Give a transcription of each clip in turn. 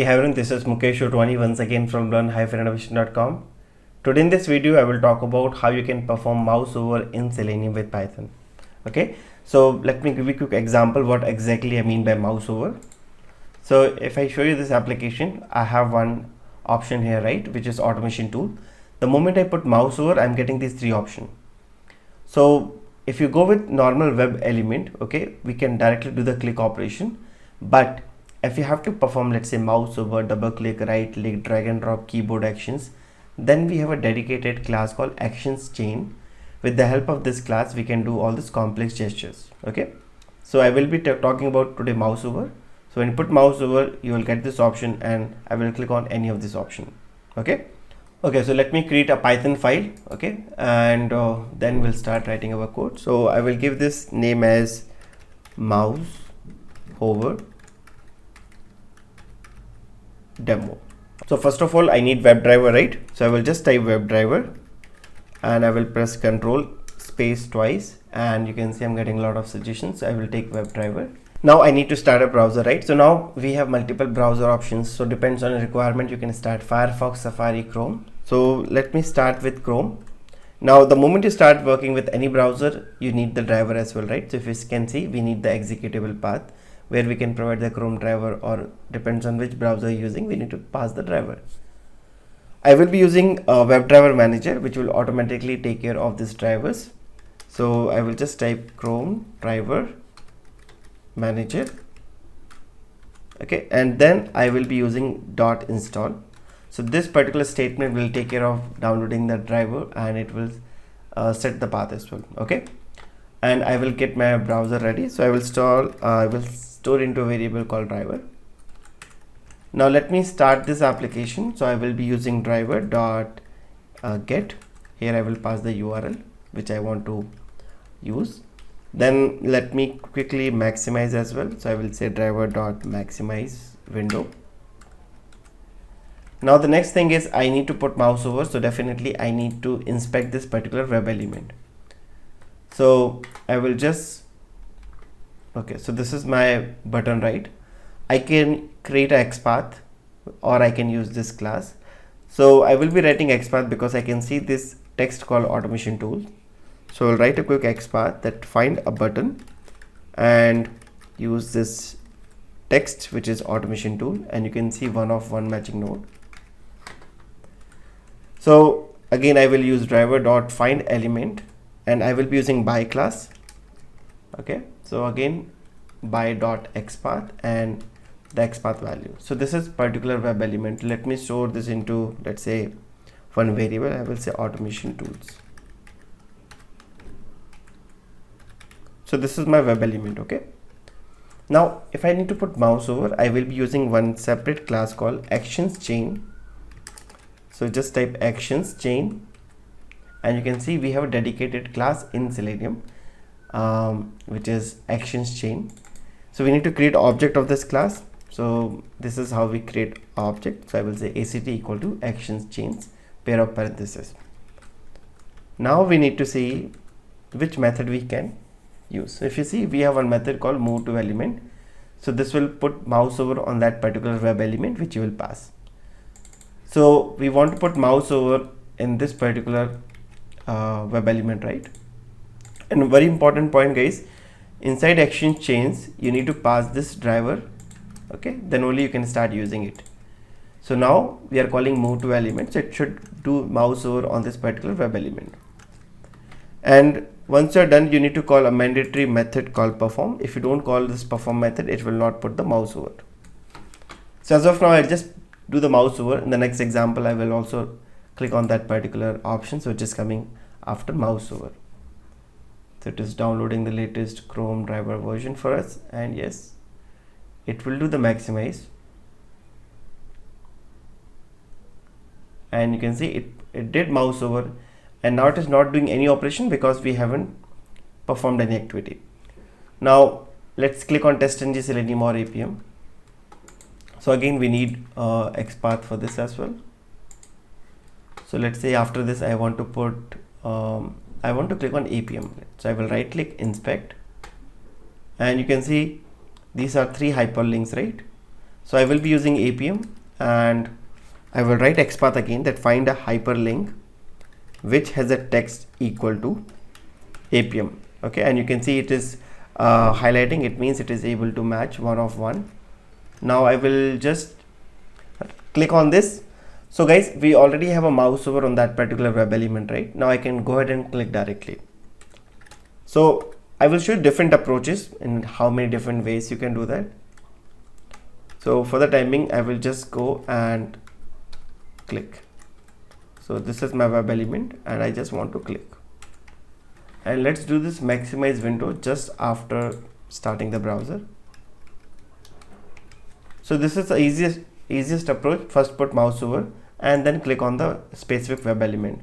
Hey everyone, this is Mukesh Otwani once again from learn-innovation.com. Today in this video, I will talk about how you can perform mouse over in Selenium with Python. Okay, so let me give you a quick example what exactly I mean by mouse over. So if I show you this application, I have one option here, right, which is automation tool. The moment I put mouse over, I'm getting these three options. So if you go with normal web element, okay, we can directly do the click operation, but if you have to perform, let's say, mouse over, double click, right click, drag and drop keyboard actions, then we have a dedicated class called actions chain. With the help of this class, we can do all these complex gestures. Okay, so I will be talking about today mouse over. So when you put mouse over, you will get this option and I will click on any of this option. Okay, so let me create a Python file. Okay, and then we'll start writing our code. So I will give this name as mouse over demo. So first of all, I need WebDriver, right? So I will just type WebDriver and I will press Control space twice, and you can see I'm getting a lot of suggestions. I will take WebDriver. Now I need to start a browser, right? So now we have multiple browser options. So depends on the requirement, you can start Firefox, Safari, Chrome. So let me start with Chrome. Now the moment you start working with any browser, you need the driver as well, right? So if you can see, we need the executable path where we can provide the Chrome driver, or depends on which browser you're using, we need to pass the driver. I will be using a WebDriver manager which will automatically take care of these drivers. So I will just type Chrome driver manager. Okay, and then I will be using .install. So this particular statement will take care of downloading the driver and it will set the path as well. Okay, and I will get my browser ready. So I will store into a variable called driver. Now let me start this application. So I will be using driver dot get. Here I will pass the URL which I want to use. Then let me quickly maximize as well. So I will say driver dot maximize window. Now the next thing is I need to put mouse over. So definitely I need to inspect this particular web element. So I will just, okay, so this is my button, right? I can create a XPath or I can use this class. So I will be writing XPath because I can see this text called automation tool. So I'll write a quick XPath that find a button and use this text which is automation tool, and you can see one of one matching node. So again I will use driver dot find element and I will be using by class. Okay, so again by dot XPath and the XPath value. So this is particular web element. Let me store this into, let's say, one variable. I will say automation tools. So this is my web element. Okay, now if I need to put mouse over, I will be using one separate class called actions chain. So just type actions chain and you can see we have a dedicated class in Selenium which is actions chain. So we need to create object of this class. So this is how we create object. So I will say ACT equal to actions chains pair of parentheses. Now we need to see which method we can use. So if you see, we have one method called move to element. So this will put mouse over on that particular web element which you will pass. So we want to put mouse over in this particular web element, right? And a very important point, guys, inside action chains you need to pass this driver. Okay, then only you can start using it. So now we are calling move to element, so it should do mouse over on this particular web element. And once you're done, you need to call a mandatory method called perform. If you don't call this perform method, it will not put the mouse over. So as of now, I'll just do the mouse over. In the next example, I will also click on that particular option, so it is coming after mouse over. So it is downloading the latest Chrome driver version for us, and yes, it will do the maximize, and you can see it did mouse over, and now it is not doing any operation because we haven't performed any activity. Now let's click on TestNG Selenium or APM. So again we need XPath for this as well. So let's say after this I want to put I want to click on APM. So I will right click inspect, and you can see these are three hyperlinks, right? So I will be using APM, and I will write XPath again, that find a hyperlink which has a text equal to APM. Okay, and you can see it is highlighting. It means it is able to match 1 of 1. Now I will just click on this. So guys, we already have a mouse over on that particular web element, right? Now I can go ahead and click directly. So I will show you different approaches and how many different ways you can do that. So for the timing, I will just go and click. So this is my web element and I just want to click. And let's do this maximize window just after starting the browser. So this is the easiest approach. First put mouse over and then click on the specific web element.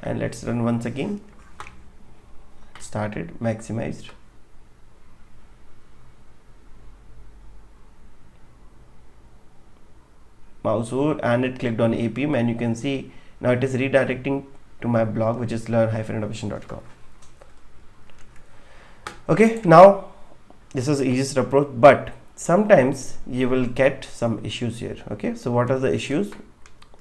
And let's run once again. Started, maximized. Mouse over and it clicked on APM, and you can see now it is redirecting to my blog, which is learn-innovation.com. Okay, now this is the easiest approach, but sometimes you will get some issues here. Okay, so what are the issues?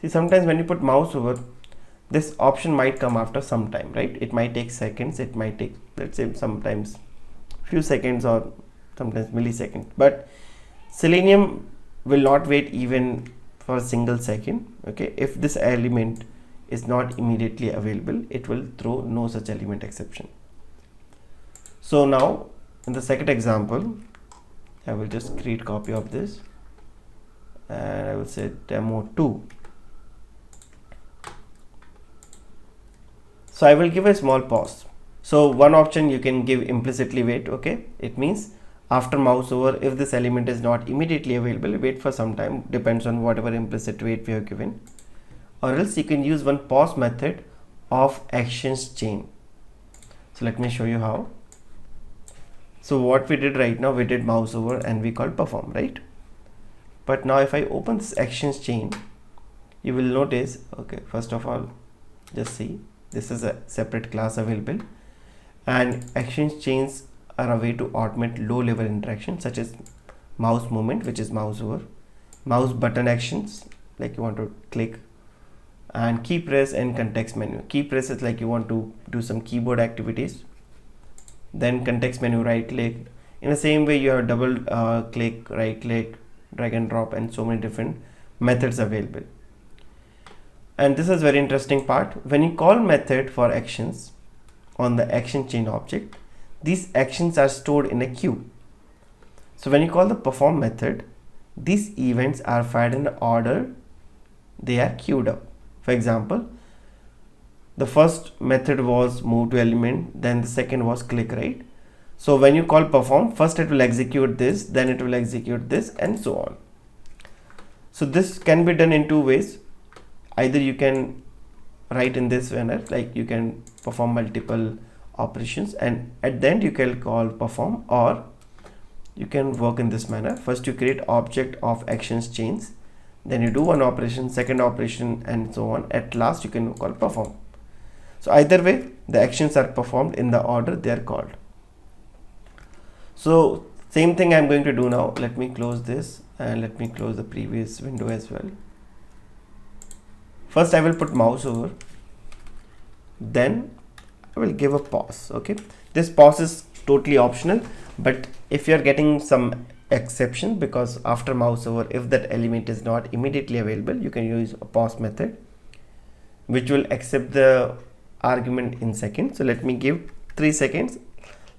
See, sometimes when you put mouse over, this option might come after some time, right? It might take seconds, it might take, let's say, sometimes few seconds or sometimes milliseconds, but Selenium will not wait even for a single second. Okay, if this element is not immediately available, it will throw no such element exception. So now in the second example, I will just create copy of this and I will say demo 2. So I will give a small pause. So one option you can give implicitly wait. Okay, it means after mouse over, if this element is not immediately available, wait for some time, depends on whatever implicit wait we have given. Or else you can use one pause method of actions chain. So let me show you how. So what we did right now, we did mouse over and we called perform, right? But now if I open this actions chain, you will notice, okay, first of all, just see, this is a separate class available, and actions chains are a way to automate low level interactions such as mouse movement, which is mouse over, mouse button actions, like you want to click, and key press and context menu. Key press is like you want to do some keyboard activities. Then context menu, right click. In the same way, you have double click, right click, drag and drop, and so many different methods available. And this is very interesting part. When you call method for actions on the action chain object, these actions are stored in a queue. So when you call the perform method, these events are fired in order they are queued up. For example, the first method was move to element, then the second was click, right? So when you call perform, first it will execute this, then it will execute this, and so on. So this can be done in two ways. Either you can write in this manner, like you can perform multiple operations and at the end you can call perform, or you can work in this manner. First you create object of actions chains, then you do one operation, second operation, and so on. At last you can call perform. So either way, the actions are performed in the order they are called. So same thing I'm going to do now. Let me close this and let me close the previous window as well. First I will put mouse over, then I will give a pause. Okay, this pause is totally optional, but if you are getting some exception, because after mouse over, if that element is not immediately available, you can use a pause method which will accept the argument in seconds. So let me give 3 seconds,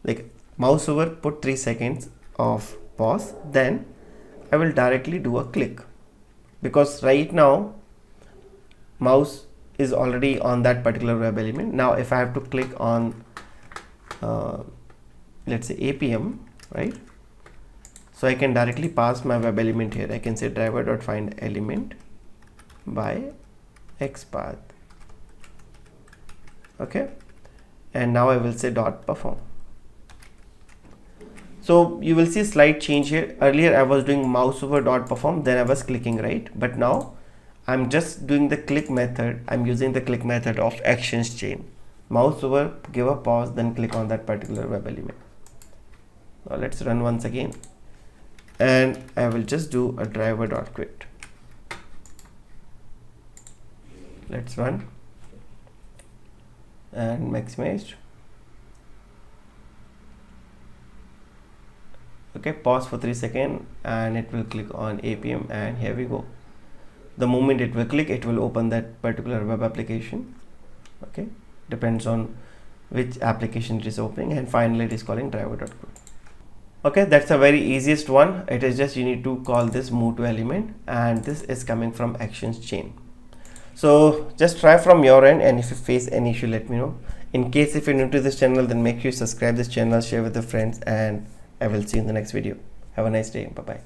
like mouse over, put 3 seconds of pause, then I will directly do a click, because right now mouse is already on that particular web element. Now if I have to click on let's say APM, right? So I can directly pass my web element here. I can say driver.find element by XPath. Okay, and now I will say dot perform. So you will see slight change here. Earlier I was doing mouse over dot perform, then I was clicking, right? But now I'm just doing the click method. I'm using the click method of actions chain. Mouse over, give a pause, then click on that particular web element. Now let's run once again. and I will just do a driver.quit. Let's run and maximize. Okay, pause for 3 seconds and it will click on APM, and here we go. The moment it will click, it will open that particular web application. Okay, depends on which application it is opening, and finally it is calling driver.quit. Okay, that's a very easiest one. It is just you need to call this move to element, and this is coming from actions chain. So just try from your end, and if you face any issue, let me know. In case if you're new to this channel, then make sure you subscribe this channel, share with your friends, and I will see you in the next video. Have a nice day. Bye bye.